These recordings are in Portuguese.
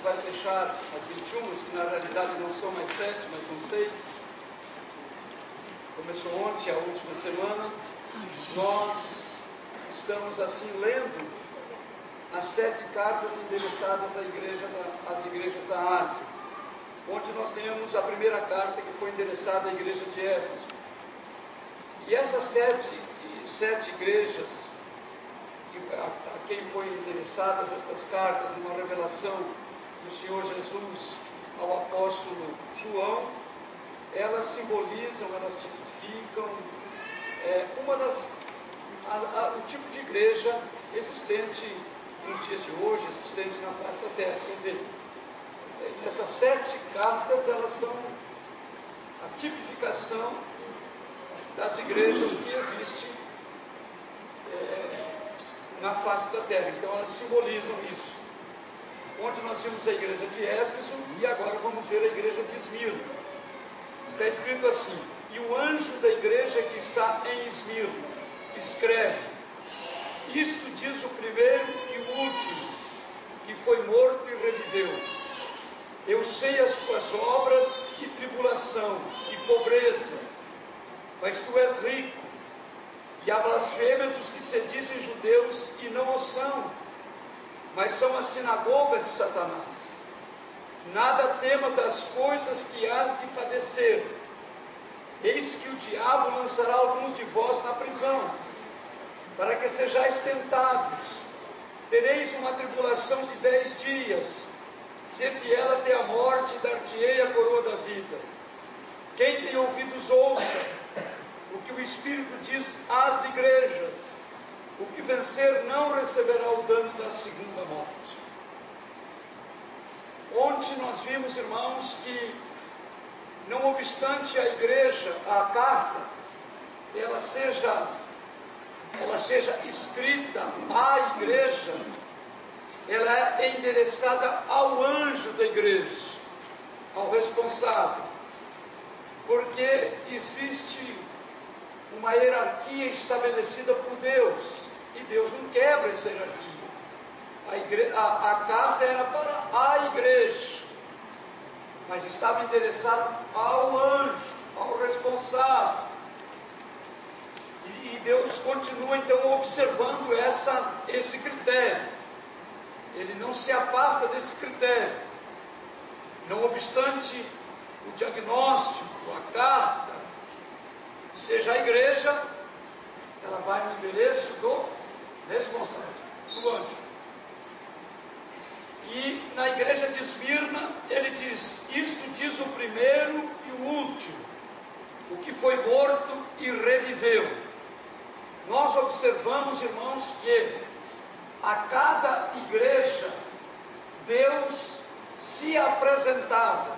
vai fechar as 21, que na realidade não são mais 7, mas são 6. Começou ontem, a última semana. Nós estamos assim lendo as 7 cartas endereçadas às igrejas da Ásia. Ontem nós lemos a primeira carta, que foi endereçada à igreja de Éfeso. E essas 7 igrejas, a quem foram endereçadas estas cartas, numa revelação do Senhor Jesus ao apóstolo João, elas simbolizam, elas tipificam o tipo de igreja existente nos dias de hoje, existente na face da terra. Quer dizer, essas 7 cartas, elas são a tipificação das igrejas que existem na face da terra. Então elas simbolizam isso. Ontem nós vimos a igreja de Éfeso e agora vamos ver a igreja de Esmirna. Está escrito assim: e o anjo da igreja que está em Esmirna escreve: isto diz o primeiro e o último, que foi morto e reviveu. Eu sei as tuas obras e tribulação e pobreza, mas tu és rico, e a blasfêmia dos que se dizem judeus e não o são, mas são a sinagoga de Satanás. Nada temas das coisas que hás de padecer. Eis que o diabo lançará alguns de vós na prisão, para que sejais tentados. Tereis uma tribulação de 10 dias. Se fiel até a morte, dar-te-ei a coroa da vida. Quem tem ouvidos, ouça o que o Espírito diz às igrejas. O que vencer não receberá o dano da segunda morte. Ontem nós vimos, irmãos, que não obstante a igreja, a carta, ela seja escrita à igreja, ela é endereçada ao anjo da igreja, ao responsável, porque existe uma hierarquia estabelecida por Deus, e Deus não quebra essa hierarquia. A carta era para a igreja, mas estava endereçada ao anjo, ao responsável. E Deus continua então observando esse critério. Ele não se aparta desse critério. Não obstante o diagnóstico, a carta, seja a igreja, ela vai no endereço do responsável, do anjo. E na igreja de Esmirna, ele diz: isto diz o primeiro e o último, o que foi morto e reviveu. Nós observamos, irmãos, que a cada igreja Deus se apresentava,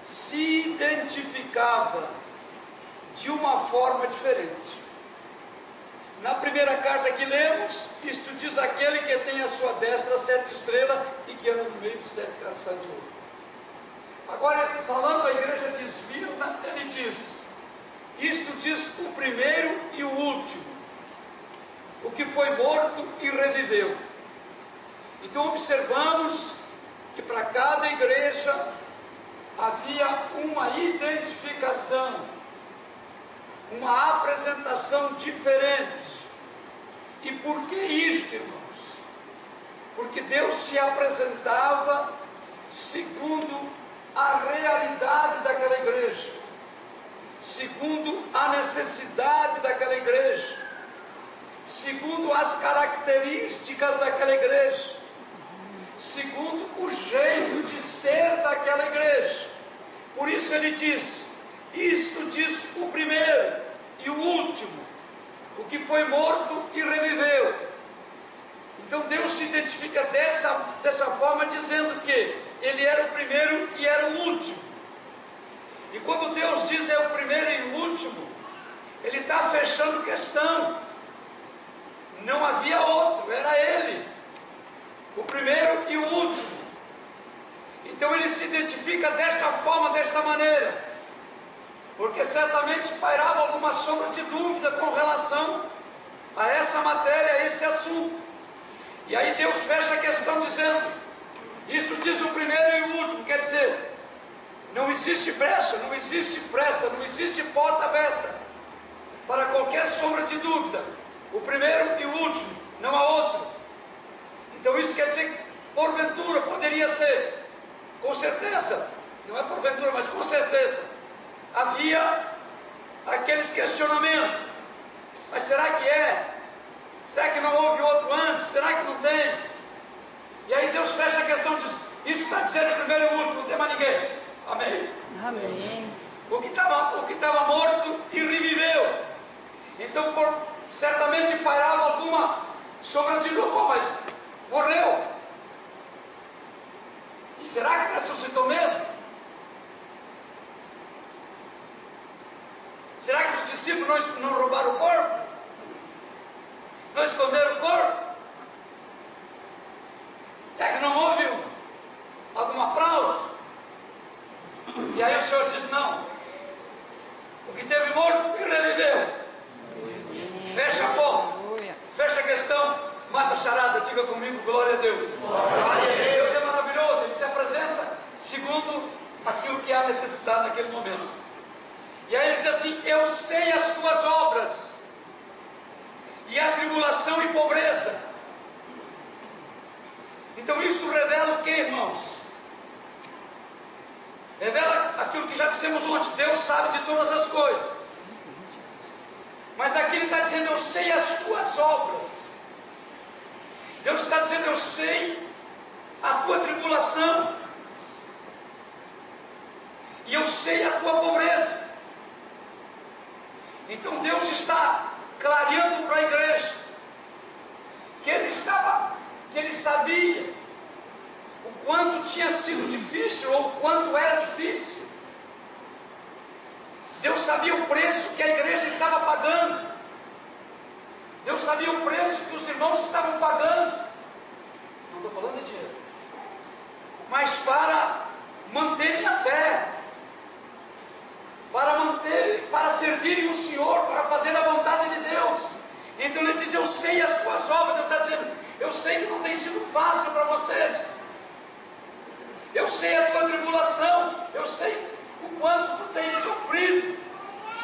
se identificava de uma forma diferente. Na primeira carta que lemos, isto diz aquele que tem à sua destra 7 estrelas e que anda no meio de 7 caças de ouro. Agora, falando à igreja de Esmirna, ele diz: isto diz o primeiro e o último, o que foi morto e reviveu. Então observamos que para cada igreja havia uma identificação, uma apresentação diferente. E por que isto, irmãos? Porque Deus se apresentava segundo a realidade daquela igreja, segundo a necessidade daquela igreja, segundo as características daquela igreja, segundo o jeito de ser daquela igreja. Por isso ele diz: isto diz o primeiro e o último, o que foi morto e reviveu. Então Deus se identifica dessa forma, dizendo que ele era o primeiro e era o último. E quando Deus diz é o primeiro e o último, ele está fechando questão. Não havia outro, era ele, o primeiro e o último. Então ele se identifica desta forma, desta maneira, porque certamente pairava alguma sombra de dúvida com relação a essa matéria, a esse assunto. E aí Deus fecha a questão dizendo: Isto diz o primeiro e o último, quer dizer, não existe brecha, não existe fresta, não existe porta aberta para qualquer sombra de dúvida. O primeiro e o último, não há outro. Então isso quer dizer que porventura poderia ser, com certeza, não é porventura, mas com certeza, havia aqueles questionamentos. Mas será que é? Será que não houve outro antes? Será que não tem? E aí Deus fecha a questão e diz, isso está dizendo o primeiro e o último, não tem mais ninguém. Amém. Amém. O que estava morto e reviveu. Então certamente pairava alguma sombra de dúvida, mas morreu. E será que ressuscitou mesmo? Será que os discípulos não roubaram o corpo? Não esconderam o corpo? Será que não houve alguma fraude? E aí o Senhor diz, não. O que teve morto e reviveu. Fecha a porta. Fecha a questão. Mata a charada. Diga comigo, glória a Deus. Deus é maravilhoso. Ele se apresenta segundo aquilo que há necessidade naquele momento. E aí ele diz assim, eu sei as tuas obras, e a tribulação e pobreza. Então isso revela o que, irmãos? Revela aquilo que já dissemos ontem, Deus sabe de todas as coisas. Mas aqui ele está dizendo, eu sei as tuas obras. Deus está dizendo, eu sei a tua tribulação, e eu sei a tua pobreza. Então Deus está clareando para a igreja que ele sabia o quanto tinha sido difícil ou o quanto era difícil. Deus sabia o preço que a igreja estava pagando. Deus sabia o preço que os irmãos estavam pagando. Não estou falando de dinheiro, mas para manterem a fé, para servirem o Senhor, para fazer a vontade de Deus. Então ele diz, eu sei as tuas obras. Ele está dizendo, eu sei que não tem sido fácil para vocês. Eu sei a tua tribulação. Eu sei o quanto tu tens sofrido.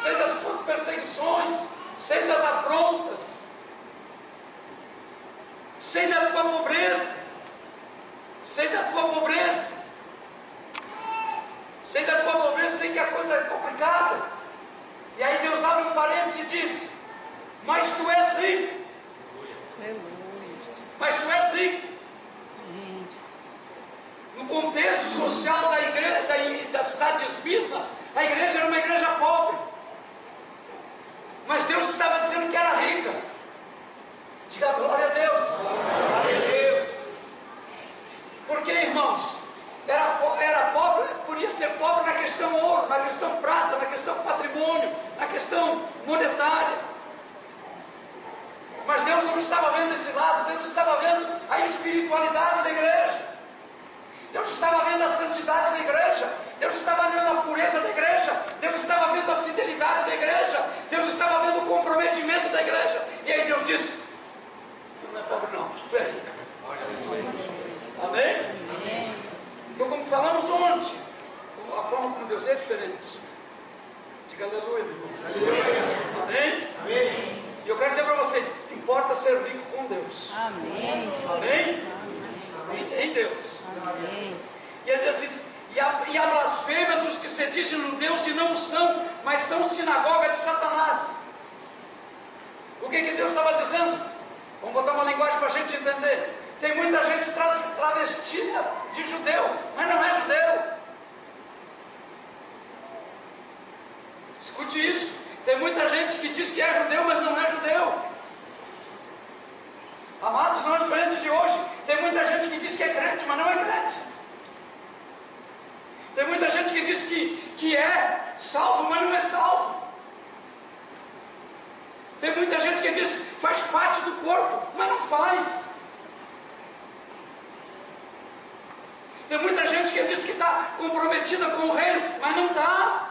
Sei das tuas perseguições. Sei das afrontas. Sei da tua pobreza. Sei da tua pobreza. Sei da tua pobreza, sei que a coisa é complicada. E aí Deus abre um parênteses e diz, mas tu és rico. Mas tu és rico. No contexto social da igreja, da cidade de Esmirna, a igreja era uma igreja pobre. Mas Deus estava dizendo que era rica. Diga glória a Deus. Glória a Deus. Porque, irmãos, era pobre, podia ser pobre na questão ouro, na questão prata, na questão patrimônio, na questão monetária. Mas Deus não estava vendo esse lado. Deus estava vendo a espiritualidade da igreja. Deus estava vendo a santidade da igreja. Deus estava vendo a pureza da igreja. Deus estava vendo a fidelidade da igreja. Deus estava vendo o comprometimento da igreja. E aí Deus disse, tu não é pobre não, tu é rico. Amém? Amém. Então, como falamos ontem, a forma como Deus é diferente. Diga aleluia, meu irmão. Aleluia. Amém? Amém. E eu quero dizer para vocês, importa ser rico com Deus. Amém. Amém? Amém. Em Deus. Amém. E ele diz assim, e há blasfêmias os que se dizem no Deus e não são, mas são sinagoga de Satanás. O que Deus estava dizendo? Vamos botar uma linguagem para a gente entender. Tem muita gente travestida de judeu, mas não é judeu. Escute isso. Tem muita gente que diz que é judeu, mas não é judeu. Amados, não é diferente de hoje. Tem muita gente que diz que é crente, mas não é crente. Tem muita gente que diz que é salvo, mas não é salvo. Tem muita gente que diz que faz parte do corpo, mas não faz. Tem muita gente que diz que está comprometida com o reino, mas não está.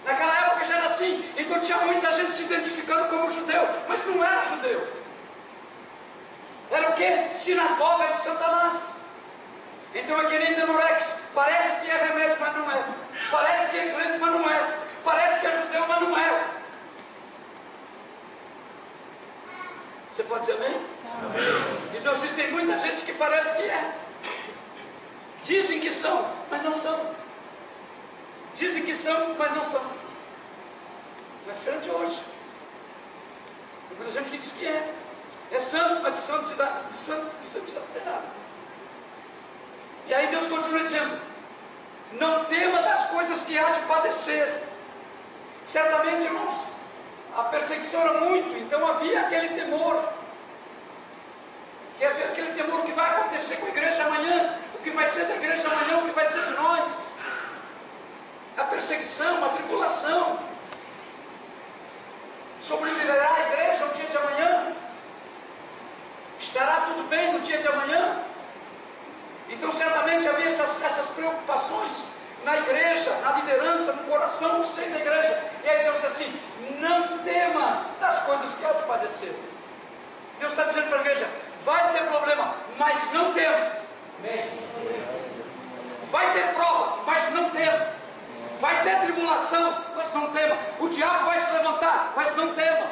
Naquela época já era assim. Então tinha muita gente se identificando como judeu, mas não era judeu. Era o quê? Sinagoga de Satanás. Então é que nem Denorex, parece que é remédio, mas não é. Parece que é crente, mas não é. Parece que é judeu, mas não é. Você pode dizer amém? Amém. Então existe muita gente que parece que é. Dizem que são, mas não são. Dizem que são, mas não são. Não é diferente hoje. Tem muita gente que diz que é. É santo, mas de santo não tem nada. E aí Deus continua dizendo: não tema das coisas que há de padecer. Certamente, irmãos, a perseguição era muito, então havia aquele temor. Quer ver aquele temor que vai acontecer com a igreja amanhã, o que vai ser da igreja amanhã, o que vai ser de nós. A perseguição, a tribulação. Sobreviverá a igreja no dia de amanhã? Estará tudo bem no dia de amanhã? Então certamente havia essas preocupações na igreja, na liderança, no coração, no seio da igreja. E aí Deus diz assim: não tema das coisas que há de padecer. Deus está dizendo para a igreja: vai ter problema, mas não tema. Vai ter prova, mas não tema. Vai ter tribulação, mas não tema. O diabo vai se levantar, mas não tema.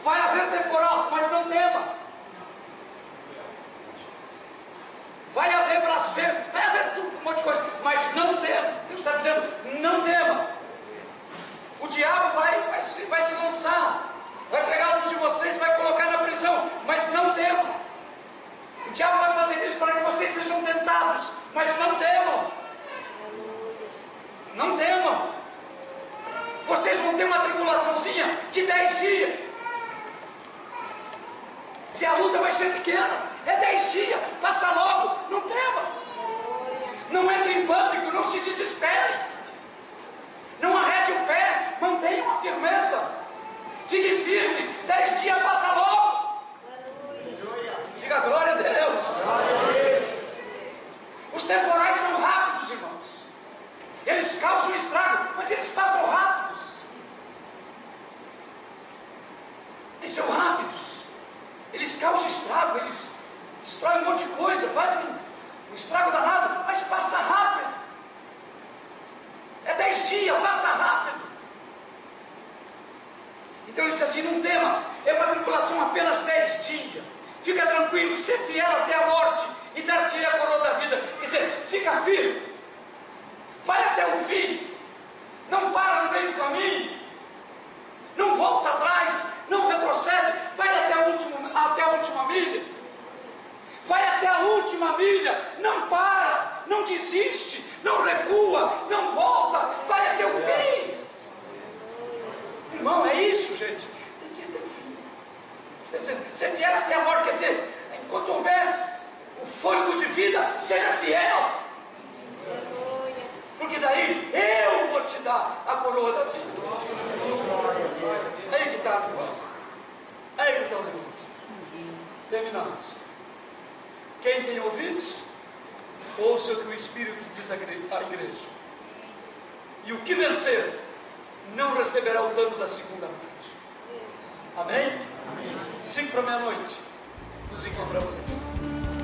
Vai haver temporal, mas não tema. Vai haver blasfêmia, vai haver tudo, um monte de coisa, mas não tema. Deus está dizendo: não tema. O diabo vai se lançar, vai pegar um de vocês, vai colocar na prisão, mas não tema. O diabo vai fazer isso para que vocês sejam tentados, mas não temam. Não temam. Vocês vão ter uma tribulaçãozinha de 10 dias. Se a luta vai ser pequena, é 10 dias, passa logo, não tema. Não entre em pânico, não se desespere. Não arrete o pé, mantenha uma firmeza. Fique firme, 10 dias passa logo. Diga glória a Deus. Os temporais são rápidos, irmãos. Eles causam estrago, mas eles passam rápidos. Eles são rápidos. Eles causam estrago, eles destroem um monte de coisa, fazem um estrago danado, mas passa rápido. É 10 dias, passa rápido. Então ele diz assim: não tema, é uma tribulação apenas 10 dias. Fica tranquilo, ser fiel até a morte, e dar-te a coroa da vida. Quer dizer, fica firme, vai até o fim, não para no meio do caminho, não volta atrás, não retrocede, vai até a última milha. Vai até a última milha, não para, não desiste, não recua, não volta, vai até o fim. Irmão, é isso, gente. Tem que ir até o fim. Ser fiel até a morte, quer dizer, enquanto houver o fôlego de vida, seja fiel. Porque daí eu vou te dar a coroa da vida. Aí que está o negócio. Aí que está o negócio. Terminamos. Quem tem ouvidos, ouça o que o Espírito diz à igreja. E o que vencer, não receberá o dano da segunda morte. Amém? 5 para meia-noite. Nos encontramos aqui.